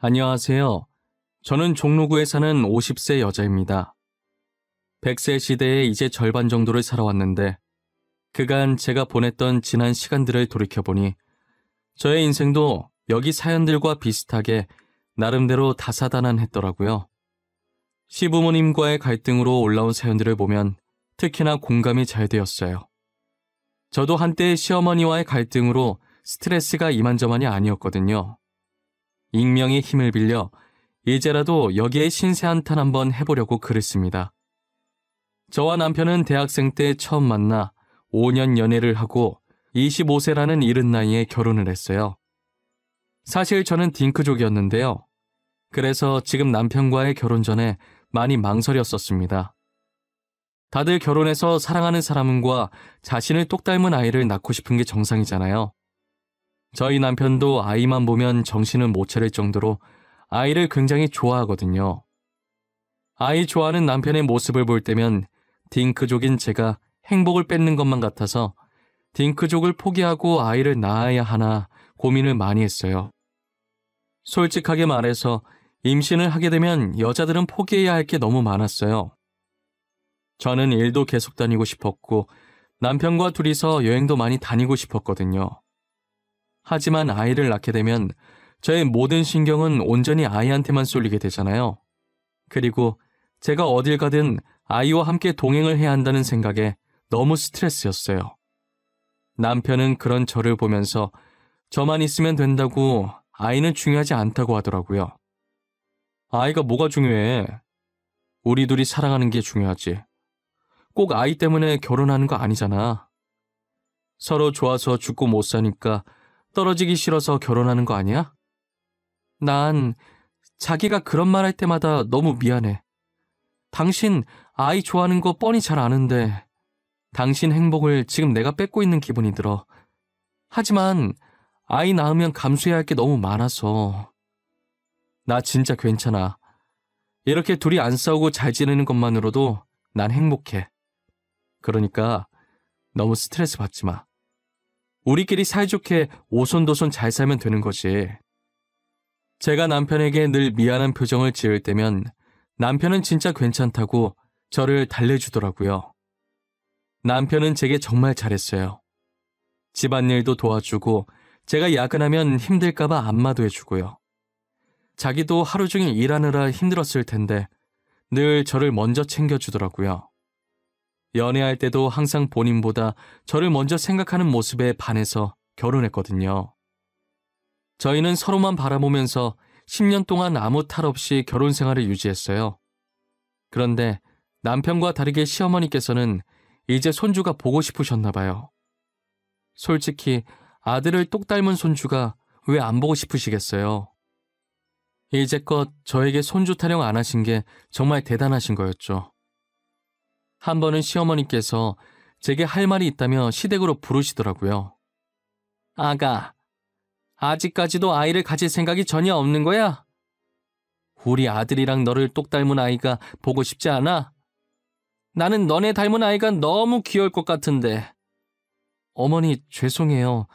안녕하세요. 저는 종로구에 사는 50세 여자입니다. 100세 시대에 이제 절반 정도를 살아왔는데 그간 제가 보냈던 지난 시간들을 돌이켜보니 저의 인생도 여기 사연들과 비슷하게 나름대로 다사다난했더라고요. 시부모님과의 갈등으로 올라온 사연들을 보면 특히나 공감이 잘 되었어요. 저도 한때 시어머니와의 갈등으로 스트레스가 이만저만이 아니었거든요. 익명의 힘을 빌려 이제라도 여기에 신세 한탄 한번 해보려고 글을 씁니다. 저와 남편은 대학생 때 처음 만나 5년 연애를 하고 25세라는 이른 나이에 결혼을 했어요. 사실 저는 딩크족이었는데요. 그래서 지금 남편과의 결혼 전에 많이 망설였었습니다. 다들 결혼해서 사랑하는 사람과 자신을 똑 닮은 아이를 낳고 싶은 게 정상이잖아요. 저희 남편도 아이만 보면 정신을 못 차릴 정도로 아이를 굉장히 좋아하거든요. 아이 좋아하는 남편의 모습을 볼 때면 딩크족인 제가 행복을 뺏는 것만 같아서 딩크족을 포기하고 아이를 낳아야 하나 고민을 많이 했어요. 솔직하게 말해서 임신을 하게 되면 여자들은 포기해야 할 게 너무 많았어요. 저는 일도 계속 다니고 싶었고 남편과 둘이서 여행도 많이 다니고 싶었거든요. 하지만 아이를 낳게 되면 저의 모든 신경은 온전히 아이한테만 쏠리게 되잖아요. 그리고 제가 어딜 가든 아이와 함께 동행을 해야 한다는 생각에 너무 스트레스였어요. 남편은 그런 저를 보면서 저만 있으면 된다고 아이는 중요하지 않다고 하더라고요. 아이가 뭐가 중요해? 우리 둘이 사랑하는 게 중요하지. 꼭 아이 때문에 결혼하는 거 아니잖아. 서로 좋아서 죽고 못 사니까 떨어지기 싫어서 결혼하는 거 아니야? 난 자기가 그런 말 할 때마다 너무 미안해. 당신 아이 좋아하는 거 뻔히 잘 아는데 당신 행복을 지금 내가 뺏고 있는 기분이 들어. 하지만 아이 낳으면 감수해야 할 게 너무 많아서. 나 진짜 괜찮아. 이렇게 둘이 안 싸우고 잘 지내는 것만으로도 난 행복해. 그러니까 너무 스트레스 받지 마. 우리끼리 사이좋게 오손도손 잘 살면 되는 거지. 제가 남편에게 늘 미안한 표정을 지을 때면 남편은 진짜 괜찮다고 저를 달래주더라고요. 남편은 제게 정말 잘했어요. 집안일도 도와주고 제가 야근하면 힘들까봐 안마도 해주고요. 자기도 하루 종일 일하느라 힘들었을 텐데 늘 저를 먼저 챙겨주더라고요. 연애할 때도 항상 본인보다 저를 먼저 생각하는 모습에 반해서 결혼했거든요. 저희는 서로만 바라보면서 10년 동안 아무 탈 없이 결혼 생활을 유지했어요. 그런데 남편과 다르게 시어머니께서는 이제 손주가 보고 싶으셨나 봐요. 솔직히 아들을 똑 닮은 손주가 왜 안 보고 싶으시겠어요? 이제껏 저에게 손주 타령 안 하신 게 정말 대단하신 거였죠. 한 번은 시어머니께서 제게 할 말이 있다며 시댁으로 부르시더라고요. 아가, 아직까지도 아이를 가질 생각이 전혀 없는 거야? 우리 아들이랑 너를 똑 닮은 아이가 보고 싶지 않아? 나는 너네 닮은 아이가 너무 귀여울 것 같은데. 어머니, 죄송해요.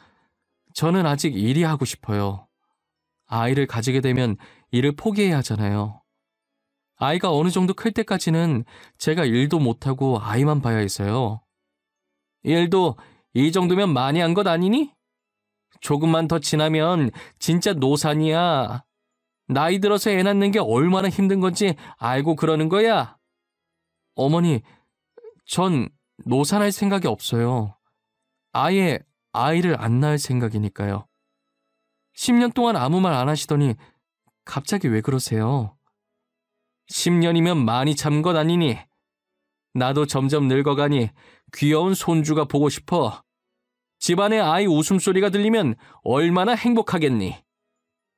저는 아직 일이 하고 싶어요. 아이를 가지게 되면 일을 포기해야 하잖아요. 아이가 어느 정도 클 때까지는 제가 일도 못하고 아이만 봐야 해서요. 일도 이 정도면 많이 한 것 아니니? 조금만 더 지나면 진짜 노산이야. 나이 들어서 애 낳는 게 얼마나 힘든 건지 알고 그러는 거야. 어머니, 전 노산할 생각이 없어요. 아예 아이를 안 낳을 생각이니까요. 10년 동안 아무 말 안 하시더니 갑자기 왜 그러세요? 10년이면 많이 참은 것 아니니? 나도 점점 늙어가니 귀여운 손주가 보고 싶어. 집안에 아이 웃음소리가 들리면 얼마나 행복하겠니?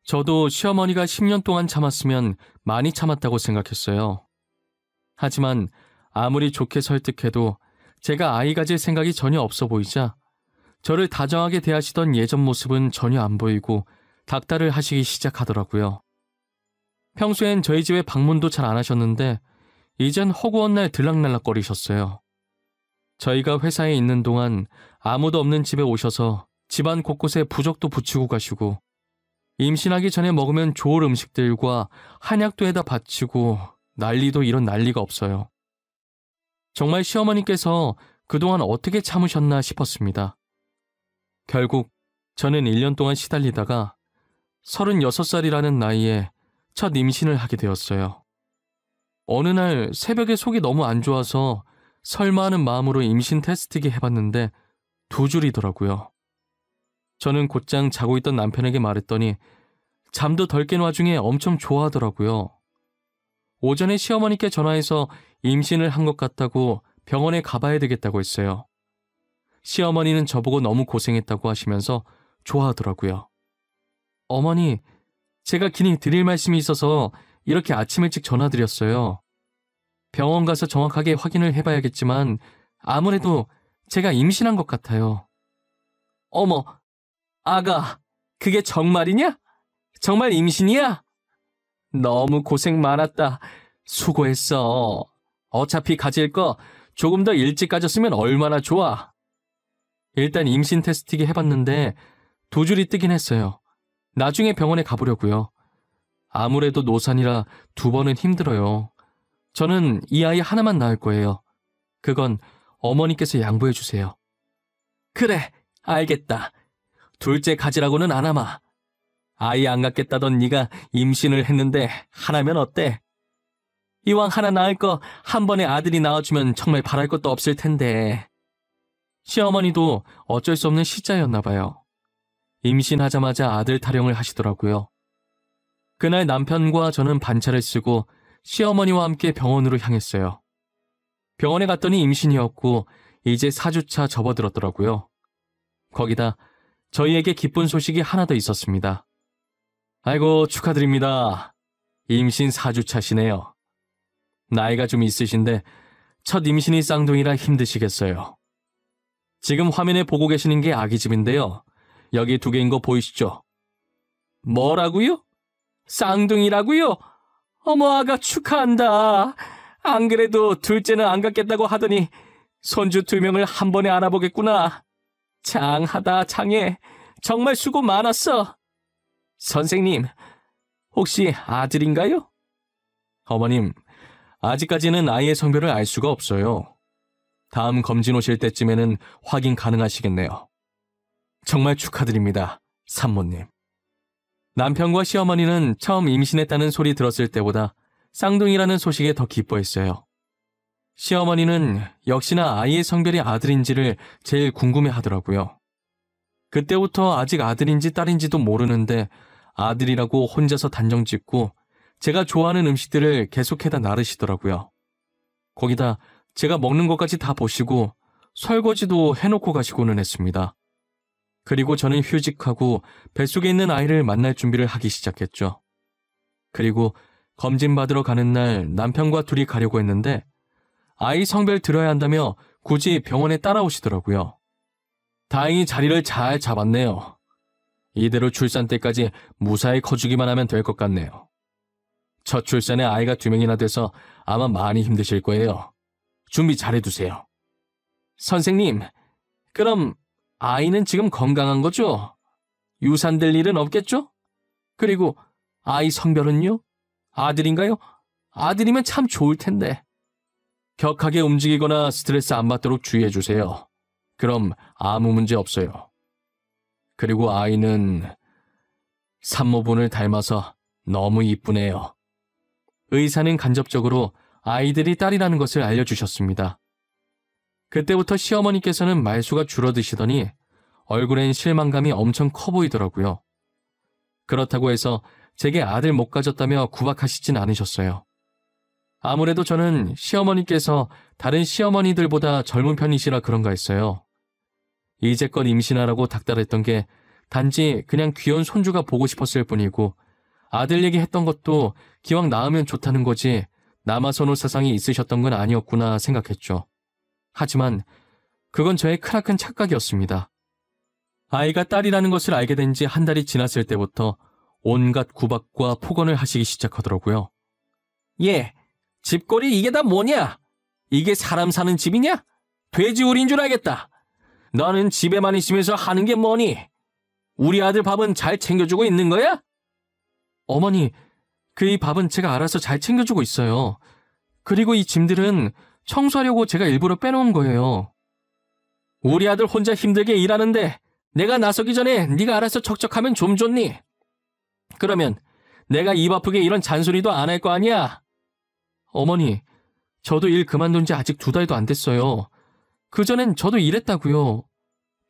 저도 시어머니가 10년 동안 참았으면 많이 참았다고 생각했어요. 하지만 아무리 좋게 설득해도 제가 아이 가질 생각이 전혀 없어 보이자 저를 다정하게 대하시던 예전 모습은 전혀 안 보이고 닥달을 하시기 시작하더라고요. 평소엔 저희 집에 방문도 잘 안 하셨는데 이젠 허구한 날 들락날락거리셨어요. 저희가 회사에 있는 동안 아무도 없는 집에 오셔서 집안 곳곳에 부적도 붙이고 가시고 임신하기 전에 먹으면 좋을 음식들과 한약도 해다 바치고 난리도 이런 난리가 없어요. 정말 시어머니께서 그동안 어떻게 참으셨나 싶었습니다. 결국 저는 1년 동안 시달리다가 36살이라는 나이에 첫 임신을 하게 되었어요. 어느 날 새벽에 속이 너무 안 좋아서 설마 하는 마음으로 임신 테스트기 해봤는데 2줄이더라고요. 저는 곧장 자고 있던 남편에게 말했더니 잠도 덜 깬 와중에 엄청 좋아하더라고요. 오전에 시어머니께 전화해서 임신을 한 것 같다고 병원에 가봐야 되겠다고 했어요. 시어머니는 저보고 너무 고생했다고 하시면서 좋아하더라고요. 어머니, 제가 긴히 드릴 말씀이 있어서 이렇게 아침 일찍 전화드렸어요. 병원 가서 정확하게 확인을 해봐야겠지만 아무래도 제가 임신한 것 같아요. 어머, 아가, 그게 정말이냐? 정말 임신이야? 너무 고생 많았다. 수고했어. 어차피 가질 거 조금 더 일찍 가졌으면 얼마나 좋아. 일단 임신 테스트기 해봤는데 2줄이 뜨긴 했어요. 나중에 병원에 가보려고요. 아무래도 노산이라 2번은 힘들어요. 저는 이 아이 하나만 낳을 거예요. 그건 어머니께서 양보해 주세요. 그래, 알겠다. 둘째 가지라고는 안 하마. 아이 안 갖겠다던 네가 임신을 했는데 하나면 어때? 이왕 하나 낳을 거 한 번에 아들이 낳아주면 정말 바랄 것도 없을 텐데. 시어머니도 어쩔 수 없는 시자였나 봐요. 임신하자마자 아들 타령을 하시더라고요. 그날 남편과 저는 반차를 쓰고 시어머니와 함께 병원으로 향했어요. 병원에 갔더니 임신이었고 이제 4주차 접어들었더라고요. 거기다 저희에게 기쁜 소식이 하나 더 있었습니다. 아이고, 축하드립니다. 임신 4주차시네요. 나이가 좀 있으신데 첫 임신이 쌍둥이라 힘드시겠어요. 지금 화면에 보고 계시는 게 아기 집인데요. 여기 2개인 거 보이시죠? 뭐라고요? 쌍둥이라고요? 어머, 아가 축하한다. 안 그래도 둘째는 안 갖겠다고 하더니 손주 2명을 한 번에 알아보겠구나. 장하다, 장해. 정말 수고 많았어. 선생님, 혹시 아들인가요? 어머님, 아직까지는 아이의 성별을 알 수가 없어요. 다음 검진 오실 때쯤에는 확인 가능하시겠네요. 정말 축하드립니다, 산모님. 남편과 시어머니는 처음 임신했다는 소리 들었을 때보다 쌍둥이라는 소식에 더 기뻐했어요. 시어머니는 역시나 아이의 성별이 아들인지를 제일 궁금해하더라고요. 그때부터 아직 아들인지 딸인지도 모르는데 아들이라고 혼자서 단정 짓고 제가 좋아하는 음식들을 계속해다 나르시더라고요. 거기다 제가 먹는 것까지 다 보시고 설거지도 해놓고 가시고는 했습니다. 그리고 저는 휴직하고 뱃속에 있는 아이를 만날 준비를 하기 시작했죠. 그리고 검진 받으러 가는 날 남편과 둘이 가려고 했는데 아이 성별 들어야 한다며 굳이 병원에 따라오시더라고요. 다행히 자리를 잘 잡았네요. 이대로 출산 때까지 무사히 커주기만 하면 될 것 같네요. 첫 출산에 아이가 2명이나 돼서 아마 많이 힘드실 거예요. 준비 잘해두세요. 선생님, 그럼 아이는 지금 건강한 거죠? 유산될 일은 없겠죠? 그리고 아이 성별은요? 아들인가요? 아들이면 참 좋을 텐데. 격하게 움직이거나 스트레스 안 받도록 주의해주세요. 그럼 아무 문제 없어요. 그리고 아이는 산모분을 닮아서 너무 이쁘네요. 의사는 간접적으로 아이들이 딸이라는 것을 알려주셨습니다. 그때부터 시어머니께서는 말수가 줄어드시더니 얼굴엔 실망감이 엄청 커 보이더라고요. 그렇다고 해서 제게 아들 못 가졌다며 구박하시진 않으셨어요. 아무래도 저는 시어머니께서 다른 시어머니들보다 젊은 편이시라 그런가 했어요. 이제껏 임신하라고 닥달했던 게 단지 그냥 귀여운 손주가 보고 싶었을 뿐이고 아들 얘기했던 것도 기왕 낳으면 좋다는 거지 남아선호 사상이 있으셨던 건 아니었구나 생각했죠. 하지만 그건 저의 크나큰 착각이었습니다. 아이가 딸이라는 것을 알게 된 지 한 달이 지났을 때부터 온갖 구박과 폭언을 하시기 시작하더라고요. 예, 집골이 이게 다 뭐냐? 이게 사람 사는 집이냐? 돼지우리인 줄 알겠다. 너는 집에만 있으면서 하는 게 뭐니? 우리 아들 밥은 잘 챙겨주고 있는 거야? 어머니, 이 밥은 제가 알아서 잘 챙겨주고 있어요. 그리고 이 짐들은 청소하려고 제가 일부러 빼놓은 거예요. 우리 아들 혼자 힘들게 일하는데 내가 나서기 전에 네가 알아서 척척하면 좀 좋니? 그러면 내가 입 아프게 이런 잔소리도 안 할 거 아니야? 어머니, 저도 일 그만둔 지 아직 2달도 안 됐어요. 그전엔 저도 일했다고요.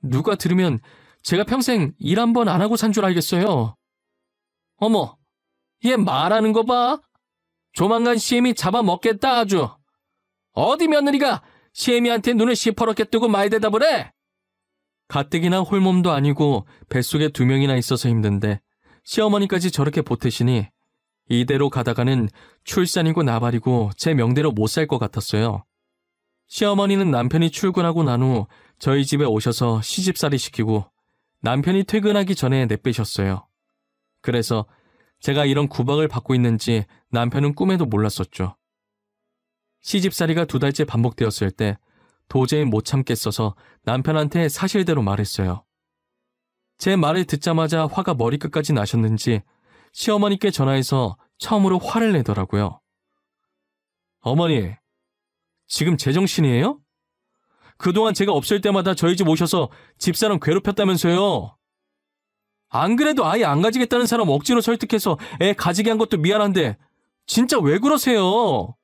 누가 들으면 제가 평생 일 한 번 안 하고 산 줄 알겠어요. 어머, 얘 말하는 거 봐. 조만간 시애미 잡아먹겠다 아주. 어디 며느리가 시애미한테 눈을 시퍼렇게 뜨고 말 대답을 해? 가뜩이나 홀몸도 아니고 뱃속에 2명이나 있어서 힘든데 시어머니까지 저렇게 보태시니 이대로 가다가는 출산이고 나발이고 제 명대로 못 살 것 같았어요. 시어머니는 남편이 출근하고 난 후 저희 집에 오셔서 시집살이 시키고 남편이 퇴근하기 전에 내빼셨어요. 그래서 제가 이런 구박을 받고 있는지 남편은 꿈에도 몰랐었죠. 시집살이가 2달째 반복되었을 때 도저히 못 참겠어서 남편한테 사실대로 말했어요. 제 말을 듣자마자 화가 머리끝까지 나셨는지 시어머니께 전화해서 처음으로 화를 내더라고요. 어머니, 지금 제정신이에요? 그동안 제가 없을 때마다 저희 집 오셔서 집사람 괴롭혔다면서요. 안 그래도 아예 안 가지겠다는 사람 억지로 설득해서 애 가지게 한 것도 미안한데 진짜 왜 그러세요?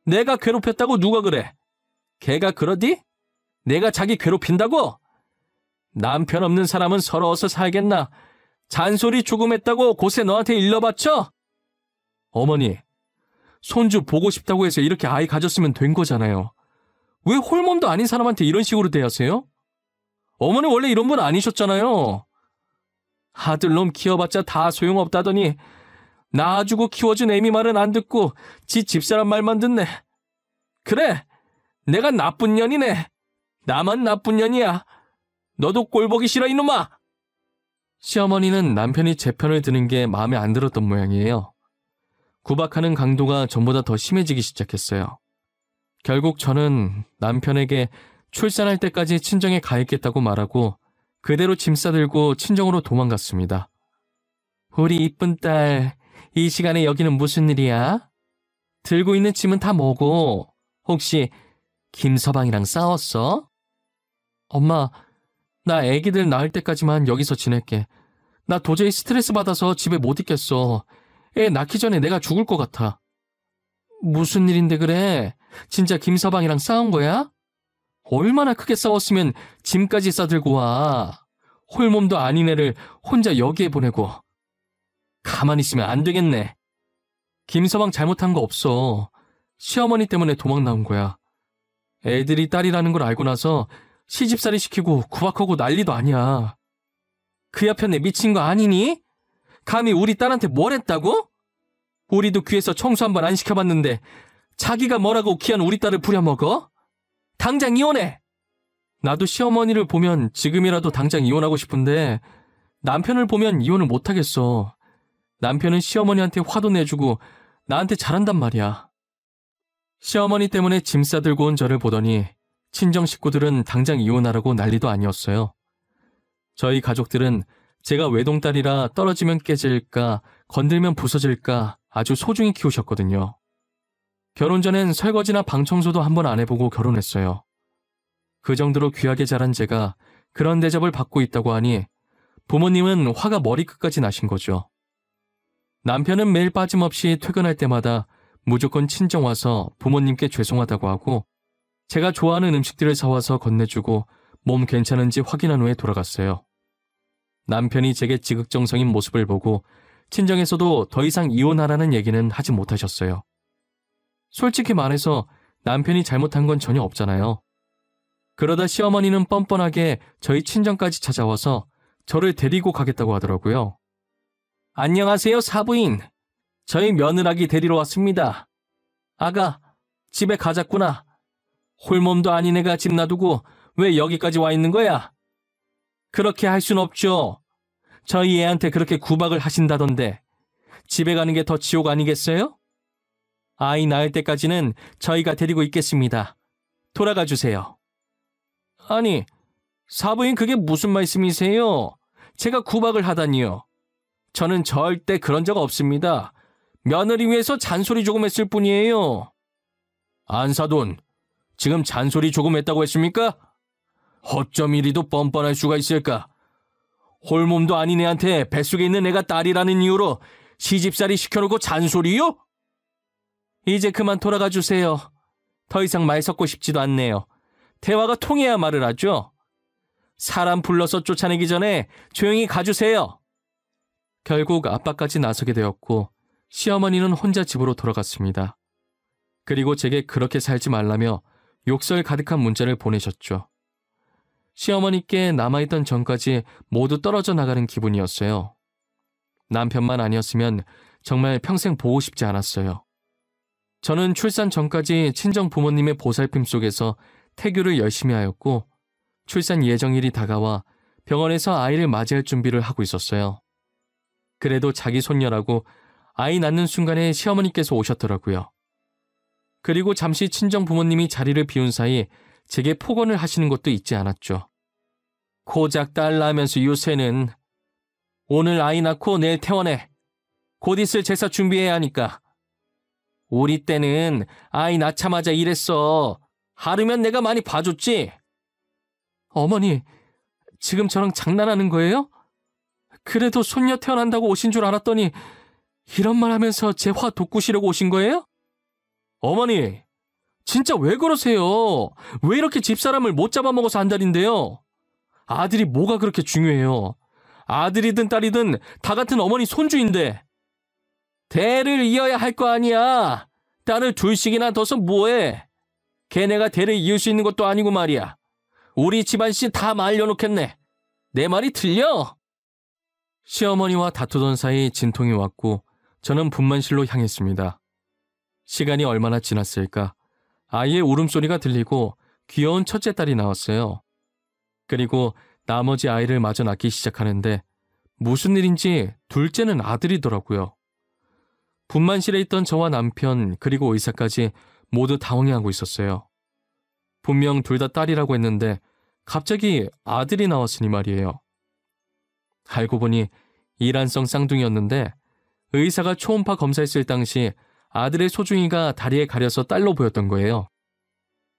내가 괴롭혔다고 누가 그래? 걔가 그러디? 내가 자기 괴롭힌다고? 남편 없는 사람은 서러워서 살겠나? 잔소리 조금 했다고 곳에 너한테 일러바쳐? 어머니, 손주 보고 싶다고 해서 이렇게 아이 가졌으면 된 거잖아요. 왜 홀몸도 아닌 사람한테 이런 식으로 대하세요? 어머니 원래 이런 분 아니셨잖아요. 아들놈 키워봤자 다 소용없다더니 낳아주고 키워준 애미 말은 안 듣고 지 집사람 말만 듣네. 그래, 내가 나쁜 년이네. 나만 나쁜 년이야. 너도 꼴보기 싫어 이놈아. 시어머니는 남편이 제 편을 드는 게 마음에 안 들었던 모양이에요. 구박하는 강도가 전보다 더 심해지기 시작했어요. 결국 저는 남편에게 출산할 때까지 친정에 가 있겠다고 말하고 그대로 짐 싸들고 친정으로 도망갔습니다. 우리 이쁜 딸, 이 시간에 여기는 무슨 일이야? 들고 있는 짐은 다 뭐고? 혹시 김서방이랑 싸웠어? 엄마, 나 애기들 낳을 때까지만 여기서 지낼게. 나 도저히 스트레스 받아서 집에 못 있겠어. 애 낳기 전에 내가 죽을 것 같아. 무슨 일인데 그래? 진짜 김서방이랑 싸운 거야? 얼마나 크게 싸웠으면 짐까지 싸들고 와. 홀몸도 아닌 애를 혼자 여기에 보내고. 가만히 있으면 안 되겠네. 김서방 잘못한 거 없어. 시어머니 때문에 도망 나온 거야. 애들이 딸이라는 걸 알고 나서 시집살이 시키고 구박하고 난리도 아니야. 그 옆에 미친 거 아니니? 감히 우리 딸한테 뭘 했다고? 우리도 귀에서 청소 한 번 안 시켜봤는데 자기가 뭐라고 귀한 우리 딸을 부려먹어? 당장 이혼해! 나도 시어머니를 보면 지금이라도 당장 이혼하고 싶은데 남편을 보면 이혼을 못하겠어. 남편은 시어머니한테 화도 내주고 나한테 잘한단 말이야. 시어머니 때문에 짐 싸들고 온 저를 보더니 친정 식구들은 당장 이혼하라고 난리도 아니었어요. 저희 가족들은 제가 외동딸이라 떨어지면 깨질까 건들면 부서질까 아주 소중히 키우셨거든요. 결혼 전엔 설거지나 방 청소도 한 번 안 해보고 결혼했어요. 그 정도로 귀하게 자란 제가 그런 대접을 받고 있다고 하니 부모님은 화가 머리끝까지 나신 거죠. 남편은 매일 빠짐없이 퇴근할 때마다 무조건 친정 와서 부모님께 죄송하다고 하고 제가 좋아하는 음식들을 사와서 건네주고 몸 괜찮은지 확인한 후에 돌아갔어요. 남편이 제게 지극정성인 모습을 보고 친정에서도 더 이상 이혼하라는 얘기는 하지 못하셨어요. 솔직히 말해서 남편이 잘못한 건 전혀 없잖아요. 그러다 시어머니는 뻔뻔하게 저희 친정까지 찾아와서 저를 데리고 가겠다고 하더라고요. 안녕하세요, 사부인. 저희 며느라기 데리러 왔습니다. 아가, 집에 가자꾸나. 홀몸도 아닌 애가 집 놔두고 왜 여기까지 와 있는 거야? 그렇게 할 순 없죠. 저희 애한테 그렇게 구박을 하신다던데 집에 가는 게 더 지옥 아니겠어요? 아이 낳을 때까지는 저희가 데리고 있겠습니다. 돌아가 주세요. 아니, 사부인 그게 무슨 말씀이세요? 제가 구박을 하다니요. 저는 절대 그런 적 없습니다. 며느리 위해서 잔소리 조금 했을 뿐이에요. 안사돈, 지금 잔소리 조금 했다고 했습니까? 어쩜 이리도 뻔뻔할 수가 있을까? 홀몸도 아닌 애한테 뱃속에 있는 애가 딸이라는 이유로 시집살이 시켜놓고 잔소리요? 이제 그만 돌아가 주세요. 더 이상 말 섞고 싶지도 않네요. 대화가 통해야 말을 하죠. 사람 불러서 쫓아내기 전에 조용히 가주세요. 결국 아빠까지 나서게 되었고 시어머니는 혼자 집으로 돌아갔습니다. 그리고 제게 그렇게 살지 말라며 욕설 가득한 문자를 보내셨죠. 시어머니께 남아있던 정까지 모두 떨어져 나가는 기분이었어요. 남편만 아니었으면 정말 평생 보고 싶지 않았어요. 저는 출산 전까지 친정 부모님의 보살핌 속에서 태교를 열심히 하였고 출산 예정일이 다가와 병원에서 아이를 맞이할 준비를 하고 있었어요. 그래도 자기 손녀라고 아이 낳는 순간에 시어머니께서 오셨더라고요. 그리고 잠시 친정 부모님이 자리를 비운 사이 제게 폭언을 하시는 것도 잊지 않았죠. 고작 딸 낳으면서 요새는 오늘 아이 낳고 내일 퇴원해. 곧 있을 제사 준비해야 하니까. 우리 때는 아이 낳자마자 이랬어. 하루면 내가 많이 봐줬지. 어머니, 지금 저랑 장난하는 거예요? 그래도 손녀 태어난다고 오신 줄 알았더니 이런 말 하면서 제 화 돋구시려고 오신 거예요? 어머니, 진짜 왜 그러세요? 왜 이렇게 집사람을 못 잡아먹어서 한달인데요? 아들이 뭐가 그렇게 중요해요? 아들이든 딸이든 다 같은 어머니 손주인데. 대를 이어야 할 거 아니야. 딸을 둘씩이나 둬서 뭐해? 걔네가 대를 이을 수 있는 것도 아니고 말이야. 우리 집안씨 다 말려놓겠네. 내 말이 틀려? 시어머니와 다투던 사이 진통이 왔고 저는 분만실로 향했습니다. 시간이 얼마나 지났을까? 아이의 울음소리가 들리고 귀여운 첫째 딸이 나왔어요. 그리고 나머지 아이를 마저 낳기 시작하는데 무슨 일인지 둘째는 아들이더라고요. 분만실에 있던 저와 남편 그리고 의사까지 모두 당황해하고 있었어요. 분명 둘 다 딸이라고 했는데 갑자기 아들이 나왔으니 말이에요. 알고 보니 이란성 쌍둥이였는데 의사가 초음파 검사했을 당시 아들의 소중이가 다리에 가려서 딸로 보였던 거예요.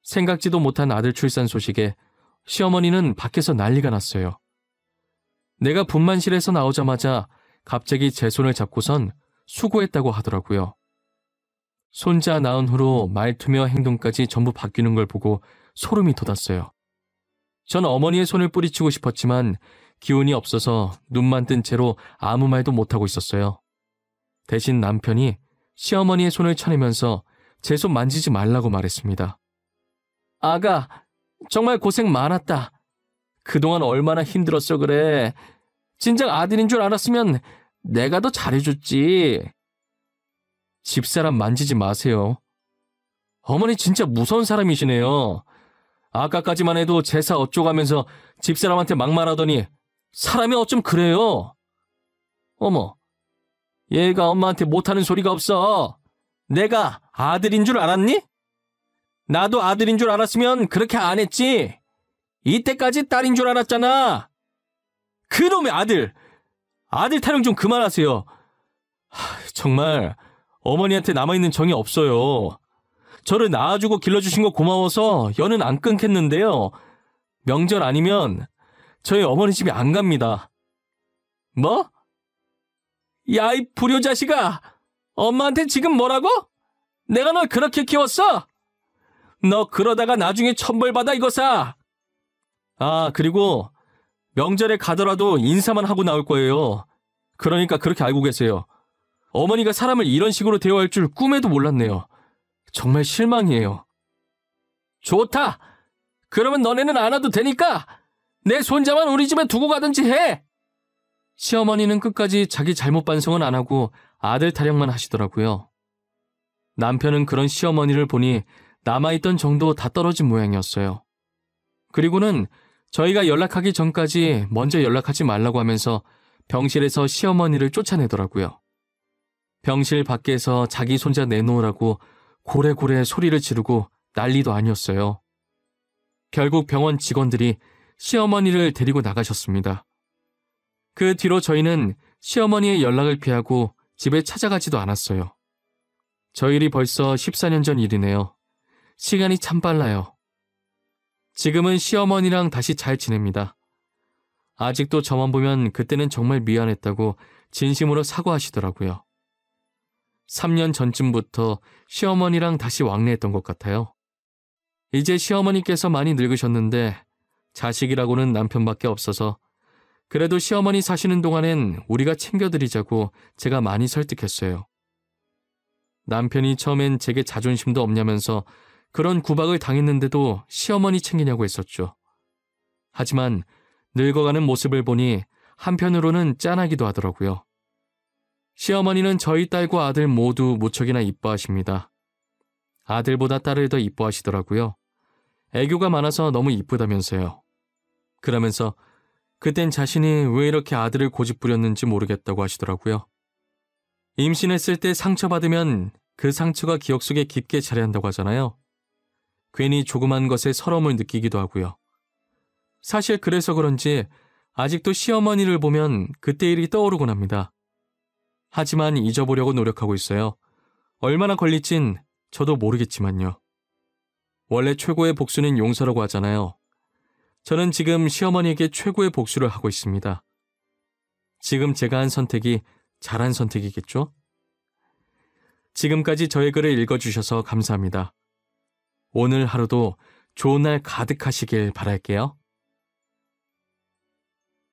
생각지도 못한 아들 출산 소식에 시어머니는 밖에서 난리가 났어요. 내가 분만실에서 나오자마자 갑자기 제 손을 잡고선 수고했다고 하더라고요. 손자 낳은 후로 말투며 행동까지 전부 바뀌는 걸 보고 소름이 돋았어요. 전 어머니의 손을 뿌리치고 싶었지만 기운이 없어서 눈만 뜬 채로 아무 말도 못하고 있었어요. 대신 남편이 시어머니의 손을 쳐내면서 제 손 만지지 말라고 말했습니다. 아가, 정말 고생 많았다. 그동안 얼마나 힘들었어 그래. 진작 아들인 줄 알았으면 내가 더 잘해줬지. 집사람 만지지 마세요. 어머니 진짜 무서운 사람이시네요. 아까까지만 해도 제사 어쩌가면서 집사람한테 막말하더니 사람이 어쩜 그래요. 어머, 얘가 엄마한테 못하는 소리가 없어. 내가 아들인 줄 알았니? 나도 아들인 줄 알았으면 그렇게 안 했지. 이때까지 딸인 줄 알았잖아. 그놈의 아들 타령 좀 그만하세요. 정말 어머니한테 남아있는 정이 없어요. 저를 낳아주고 길러주신 거 고마워서 연은 안 끊겠는데요. 명절 아니면 저희 어머니 집에 안 갑니다. 뭐? 야, 이 불효자식아! 엄마한테 지금 뭐라고? 내가 널 그렇게 키웠어? 너 그러다가 나중에 천벌받아 이거사. 아, 그리고 명절에 가더라도 인사만 하고 나올 거예요. 그러니까 그렇게 알고 계세요. 어머니가 사람을 이런 식으로 대우할 줄 꿈에도 몰랐네요. 정말 실망이에요. 좋다. 그러면 너네는 안 와도 되니까 내 손자만 우리 집에 두고 가든지 해. 시어머니는 끝까지 자기 잘못 반성은 안 하고 아들 타령만 하시더라고요. 남편은 그런 시어머니를 보니 남아있던 정도 다 떨어진 모양이었어요. 그리고는 저희가 연락하기 전까지 먼저 연락하지 말라고 하면서 병실에서 시어머니를 쫓아내더라고요. 병실 밖에서 자기 손자 내놓으라고 고래고래 소리를 지르고 난리도 아니었어요. 결국 병원 직원들이 시어머니를 데리고 나가셨습니다. 그 뒤로 저희는 시어머니의 연락을 피하고 집에 찾아가지도 않았어요. 저 일이 벌써 14년 전 일이네요. 시간이 참 빨라요. 지금은 시어머니랑 다시 잘 지냅니다. 아직도 저만 보면 그때는 정말 미안했다고 진심으로 사과하시더라고요. 3년 전쯤부터 시어머니랑 다시 왕래했던 것 같아요. 이제 시어머니께서 많이 늙으셨는데 자식이라고는 남편밖에 없어서 그래도 시어머니 사시는 동안엔 우리가 챙겨드리자고 제가 많이 설득했어요. 남편이 처음엔 제게 자존심도 없냐면서 그런 구박을 당했는데도 시어머니 챙기냐고 했었죠. 하지만 늙어가는 모습을 보니 한편으로는 짠하기도 하더라고요. 시어머니는 저희 딸과 아들 모두 무척이나 이뻐하십니다. 아들보다 딸을 더 이뻐하시더라고요. 애교가 많아서 너무 이쁘다면서요. 그러면서 그땐 자신이 왜 이렇게 아들을 고집부렸는지 모르겠다고 하시더라고요. 임신했을 때 상처받으면 그 상처가 기억 속에 깊게 자리한다고 하잖아요. 괜히 조그만 것에 서러움을 느끼기도 하고요. 사실 그래서 그런지 아직도 시어머니를 보면 그때 일이 떠오르곤 합니다. 하지만 잊어보려고 노력하고 있어요. 얼마나 걸릴진 저도 모르겠지만요. 원래 최고의 복수는 용서라고 하잖아요. 저는 지금 시어머니에게 최고의 복수를 하고 있습니다. 지금 제가 한 선택이 잘한 선택이겠죠? 지금까지 저의 글을 읽어주셔서 감사합니다. 오늘 하루도 좋은 날 가득하시길 바랄게요.